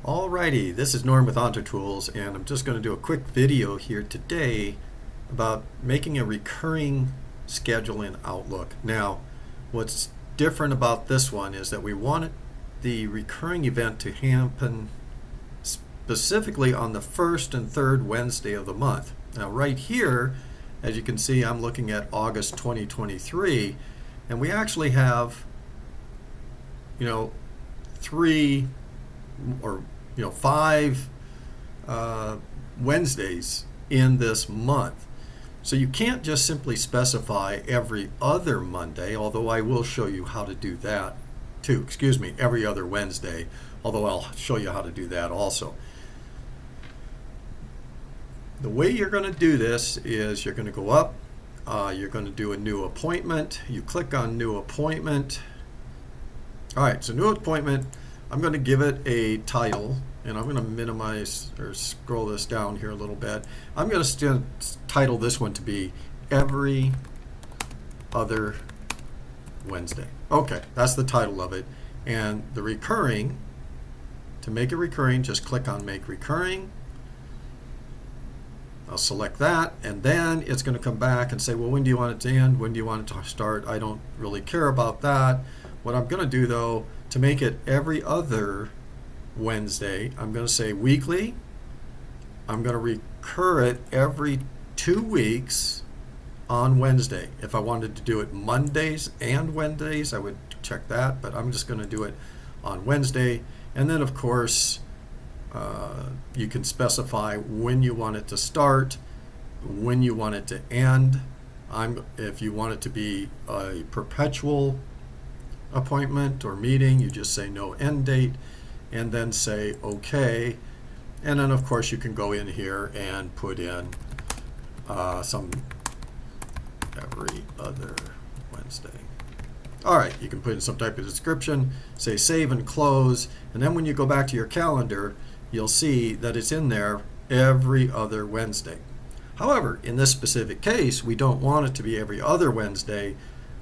Alrighty, this is Norm with OntoTools, and I'm just going to do a quick video here today about making a recurring schedule in Outlook. Now, what's different about this one is that we want the recurring event to happen specifically on the first and third Wednesday of the month. Now, right here, as you can see, I'm looking at August 2023, and we actually have, three or five Wednesdays in this month. So you can't just simply specify every other Monday, although I will show you how to do that too. Every other Wednesday, although I'll show you how to do that also. The way you're going to do this is you're going to go up, you're going to do a new appointment. You click on new appointment. All right, so new appointment. I'm going to give it a title, and I'm going to minimize or scroll this down here a little bit. I'm going to title this one to be Every Other Wednesday. Okay, that's the title of it. And the recurring, to make it recurring, just click on Make Recurring. I'll select that, and then it's going to come back and say, well, when do you want it to end? When do you want it to start? I don't really care about that. What I'm going to do, though, to make it every other Wednesday, I'm going to say weekly. I'm going to recur it every 2 weeks on Wednesday. If I wanted to do it Mondays and Wednesdays, I would check that, but I'm just going to do it on Wednesday. And then, of course, you can specify when you want it to start, when you want it to end. If you want it to be a perpetual appointment or meeting, you just say no end date and then say OK. And then, of course, you can go in here and put in some every other Wednesday. All right, you can put in some type of description, say save and close, and then when you go back to your calendar, you'll see that it's in there every other Wednesday. However, in this specific case, we don't want it to be every other Wednesday.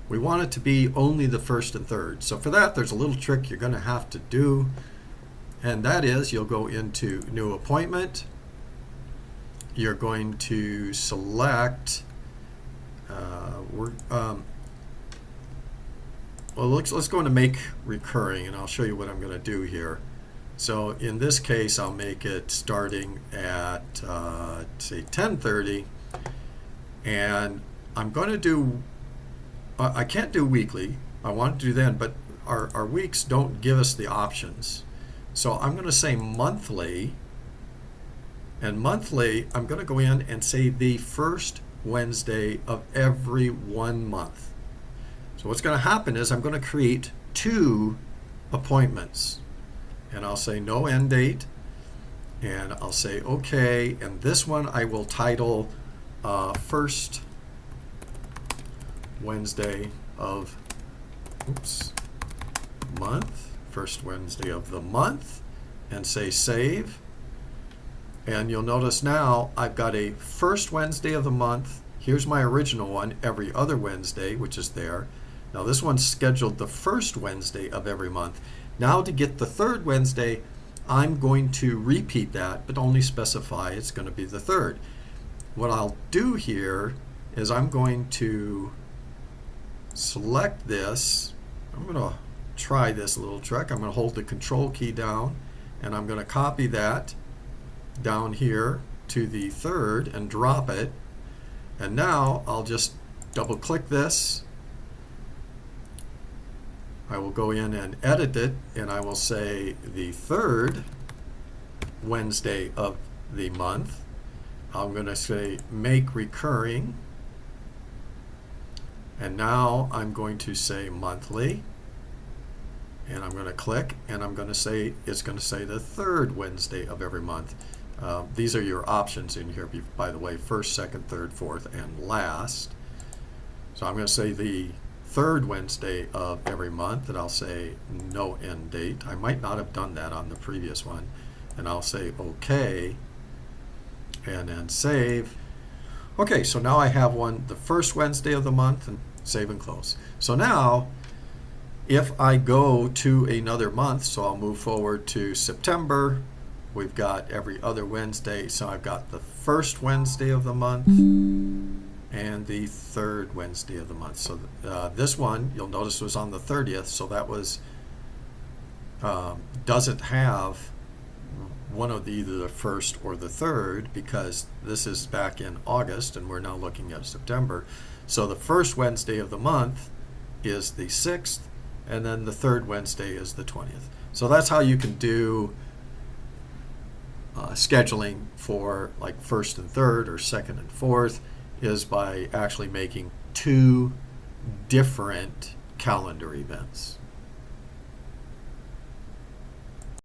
We want it to be only the first and third. So for that, there's a little trick you're going to have to do, and that is you'll go into New Appointment. You're going to select, let's go into Make Recurring, and I'll show you what I'm going to do here. So in this case, I'll make it starting at, say, 10:30, and I'm going to do, I can't do weekly. I want to do then, but our weeks don't give us the options. So I'm going to say monthly, and monthly, I'm going to go in and say the first Wednesday of every 1 month. So what's going to happen is I'm going to create 2 appointments. And I'll say no end date, and I'll say OK, and this one I will title first Wednesday of month, first Wednesday of the month, and say save. And you'll notice now I've got a first Wednesday of the month. Here's my original one, every other Wednesday, which is there. Now this one's scheduled the first Wednesday of every month. Now to get the third Wednesday, I'm going to repeat that, but only specify it's going to be the third. What I'll do here is I'm going to select this. I'm going to try this little trick. I'm going to hold the Control key down, and I'm going to copy that down here to the third and drop it. And now I'll just double click this. I will go in and edit it, and I will say the third Wednesday of the month. I'm going to say Make Recurring, and now I'm going to say monthly, and I'm going to click, and I'm going to say it's going to say the third Wednesday of every month. These are your options in here, by the way, first, second, third, fourth, and last. So I'm going to say the third Wednesday of every month, and I'll say no end date. I might not have done that on the previous one, and I'll say OK, and then save. Okay, so now I have one the first Wednesday of the month, and save and close. So now if I go to another month, so I'll move forward to September, we've got every other Wednesday. So I've got the first Wednesday of the month and the third Wednesday of the month. So this one, you'll notice, was on the 30th. So that was doesn't have one of either the first or the third, because this is back in August and we're now looking at September. So the first Wednesday of the month is the 6th, and then the third Wednesday is the 20th. So that's how you can do scheduling for like first and third or second and fourth, is by actually making two different calendar events.